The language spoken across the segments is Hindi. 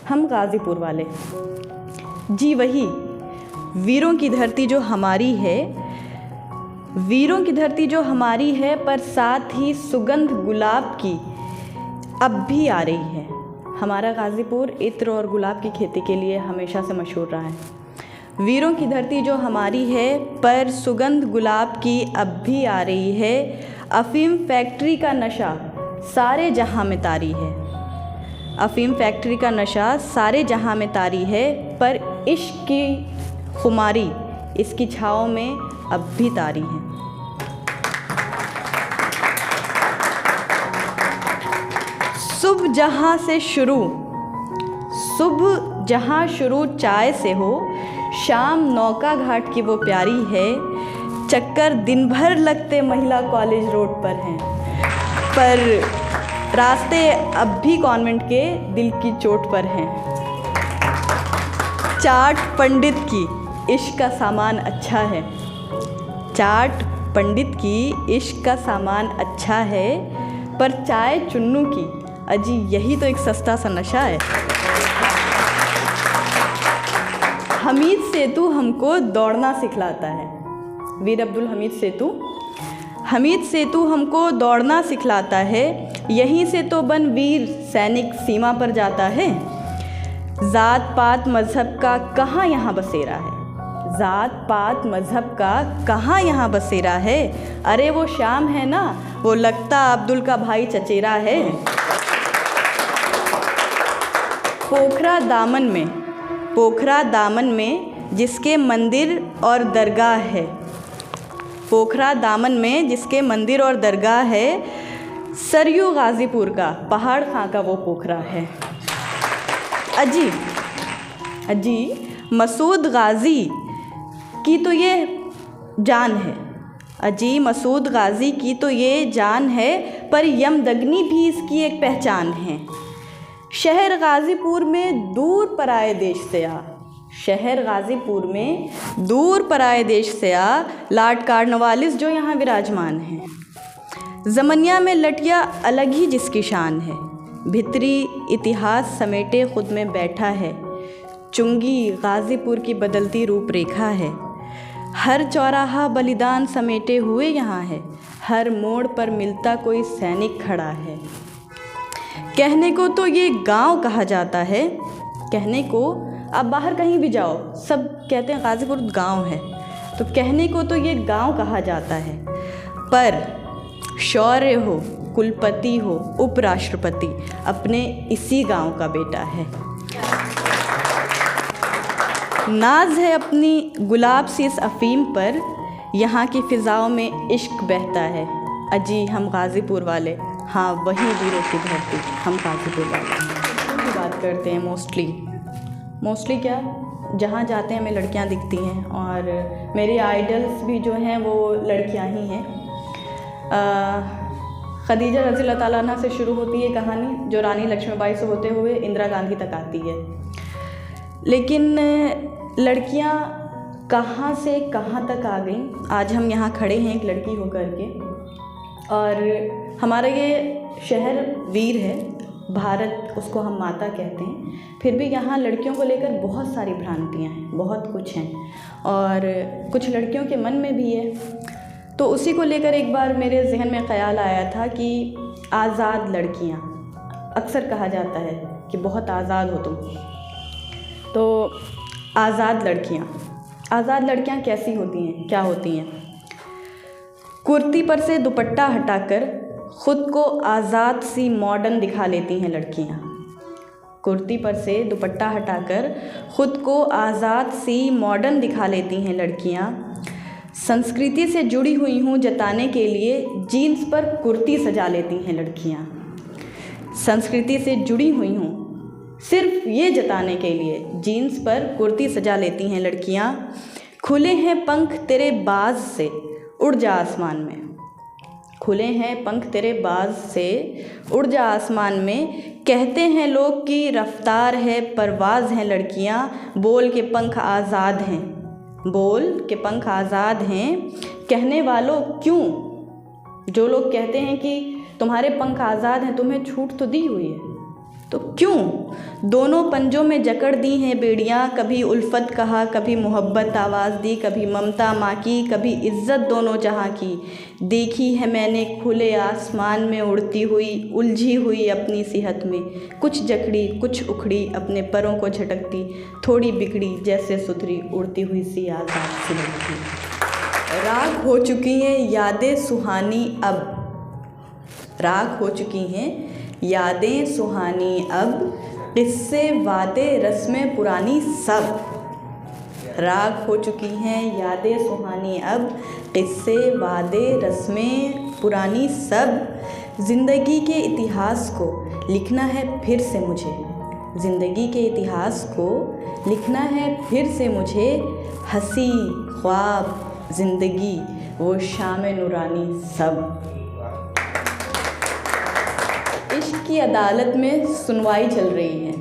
हम गाज़ीपुर वाले। जी वही, वीरों की धरती जो हमारी है, वीरों की धरती जो हमारी है, पर साथ ही सुगंध गुलाब की अब भी आ रही है। हमारा गाज़ीपुर इत्र और गुलाब की खेती के लिए हमेशा से मशहूर रहा है। वीरों की धरती जो हमारी है, पर सुगंध गुलाब की अब भी आ रही है। अफ़ीम फैक्ट्री का नशा सारे जहां में तारी है। अफ़ीम फैक्ट्री का नशा सारे जहां में तारी है, पर इश्क की खुमारी इसकी छाँव में अब भी तारी है। सुबह जहाँ शुरू चाय से हो, शाम नौका घाट की वो प्यारी है। चक्कर दिन भर लगते महिला कॉलेज रोड पर हैं, पर रास्ते अब भी कॉन्वेंट के दिल की चोट पर हैं। चाट पंडित की इश्क का सामान अच्छा है, चाट पंडित की इश्क का सामान अच्छा है, पर चाय चुन्नू की अजी यही तो एक सस्ता सा नशा है। हमीद सेतु हमको दौड़ना सिखलाता है। वीर अब्दुल हमीद सेतु हमको दौड़ना सिखलाता है। यहीं से तो बन वीर सैनिक सीमा पर जाता है। ज़ात पात मज़हब का कहाँ यहाँ बसेरा है, ज़ात पात मज़हब का कहाँ यहाँ बसेरा है। अरे वो शाम है ना, वो लगता अब्दुल का भाई चचेरा है। पोखरा दामन में जिसके मंदिर और दरगाह है, पोखरा दामन में जिसके मंदिर और दरगाह है, सरयू गाज़ीपुर का पहाड़ खां का वो पोखरा है। अजी मसूद गाज़ी की तो ये जान है, अजी मसूद गाज़ी की तो ये जान है, पर यमदग्नि भी इसकी एक पहचान है। शहर गाज़ीपुर में दूर पराए देश से आ, शहर गाज़ीपुर में दूर पराए देश से आ, लॉर्ड कार्नवालिस जो यहाँ विराजमान हैं। ज़मनिया में लटिया अलग ही जिसकी शान है, भितरी इतिहास समेटे खुद में बैठा है। चुंगी गाज़ीपुर की बदलती रूपरेखा है, हर चौराहा बलिदान समेटे हुए यहाँ है, हर मोड़ पर मिलता कोई सैनिक खड़ा है। कहने को तो ये गांव कहा जाता है, कहने को आप बाहर कहीं भी जाओ सब कहते हैं गाज़ीपुर गांव है, तो कहने को तो ये गांव कहा जाता है, पर शौर्य हो, कुलपति हो, उपराष्ट्रपति अपने इसी गांव का बेटा है। नाज है अपनी गुलाब सी इस अफ़ीम पर, यहाँ की फ़िज़ाओं में इश्क बहता है। अजी हम गाज़ीपुर वाले, हाँ वही वीरों की धरती, हम गाज़ीपुर वाले। बात करते हैं मोस्टली क्या, जहाँ जाते हैं हमें लड़कियाँ दिखती हैं, और मेरी आइडल्स भी जो हैं वो लड़कियाँ ही हैं। खदीजा रज़ी अल्लाह ताला अन्हा से शुरू होती है कहानी, जो रानी लक्ष्मीबाई से होते हुए इंदिरा गांधी तक आती है। लेकिन लड़कियाँ कहाँ से कहाँ तक आ गईं, आज हम यहाँ खड़े हैं एक लड़की होकर के, और हमारा ये शहर वीर है, भारत उसको हम माता कहते हैं, फिर भी यहाँ लड़कियों को लेकर बहुत सारी भ्रांतियाँ हैं, बहुत कुछ हैं, और कुछ लड़कियों के मन में भी है। तो उसी को लेकर एक बार मेरे जहन में ख़याल आया था कि आज़ाद लड़कियाँ, अक्सर कहा जाता है कि बहुत आज़ाद हो तुम, तो आज़ाद लड़कियाँ कैसी होती हैं, क्या होती हैं। कुर्ती पर से दुपट्टा हटाकर ख़ुद को आज़ाद सी मॉडर्न दिखा लेती हैं लड़कियाँ। कुर्ती पर से दुपट्टा हटाकर ख़ुद को आज़ाद सी मॉडर्न दिखा लेती हैं लड़कियाँ। संस्कृति से जुड़ी हुई हूँ जताने के लिए जीन्स पर कुर्ती सजा लेती हैं लड़कियाँ। संस्कृति से जुड़ी हुई हूँ सिर्फ ये जताने के लिए जीन्स पर कुर्ती सजा लेती हैं लड़कियाँ। खुले हैं पंख तेरे बाज से उड़ जा आसमान में, खुले हैं पंख तेरे बाज से उड़ जा आसमान में। कहते हैं लोग कि रफ्तार है परवाज़ हैं लड़कियाँ, बोल के पंख आज़ाद हैं, बोल के पंख आज़ाद हैं। कहने वालों क्यों, जो लोग कहते हैं कि तुम्हारे पंख आज़ाद हैं, तुम्हें छूट तो दी हुई है, तो क्यों दोनों पंजों में जकड़ दी हैं बेड़ियाँ, कभी उल्फत कहा, कभी मोहब्बत आवाज़ दी, कभी ममता माँ की, कभी इज़्ज़त दोनों जहाँ की। देखी है मैंने खुले आसमान में उड़ती हुई, उलझी हुई अपनी सेहत में, कुछ जकड़ी कुछ उखड़ी, अपने परों को झटकती, थोड़ी बिगड़ी जैसे सुधरी, उड़ती हुई सी आज़ाद सी लगती। राख हो चुकी हैं यादें सुहानी अब, राख हो चुकी हैं यादें सुहानी अब, किस्से वादे रस्में पुरानी सब। राख हो चुकी हैं यादें सुहानी अब, किस्से वादे रस्में पुरानी सब। ज़िंदगी के इतिहास को लिखना है फिर से मुझे, ज़िंदगी के इतिहास को लिखना है फिर से मुझे। हंसी ख्वाब ज़िंदगी वो शाम नूरानी सब। इश्क की अदालत में सुनवाई चल रही है,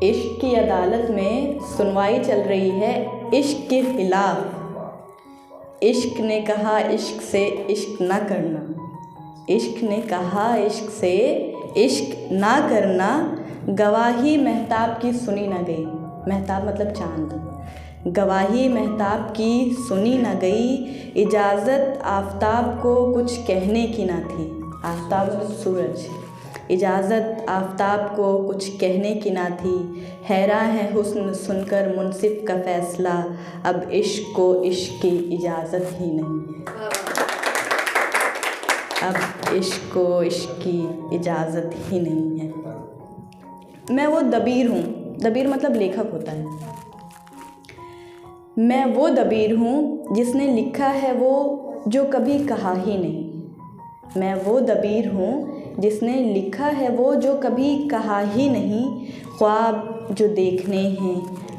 इश्क की अदालत में सुनवाई चल रही है, इश्क के खिलाफ। इश्क ने कहा इश्क से इश्क ना करना, इश्क ने कहा इश्क से इश्क ना करना। गवाही महताब की सुनी न गई, महताब मतलब चाँद, गवाही महताब की सुनी न गई। इजाज़त आफ़ताब को कुछ कहने की ना थी, आफ़ताब सूरज, इजाज़त आफ़ताब को कुछ कहने की ना थी। हैरान है हुस्न सुनकर मुनसिफ का फ़ैसला, अब इश्क को इश्क की इजाज़त ही नहीं, अब इश्क को इश्क की इजाज़त ही नहीं है। मैं वो दबीर हूँ, दबीर मतलब लेखक होता है। मैं वो दबीर हूँ जिसने लिखा है वो जो कभी कहा ही नहीं, मैं वो दबीर हूँ जिसने लिखा है वो जो कभी कहा ही नहीं। ख्वाब जो देखने हैं,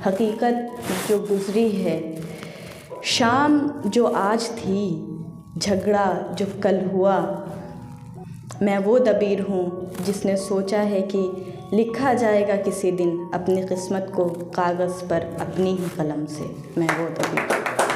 हकीकत जो गुज़री है, शाम जो आज थी, झगड़ा जो कल हुआ। मैं वो दबीर हूँ जिसने सोचा है कि लिखा जाएगा किसी दिन अपनी किस्मत को कागज़ पर अपनी ही कलम से। मैं वो दबीर हूँ।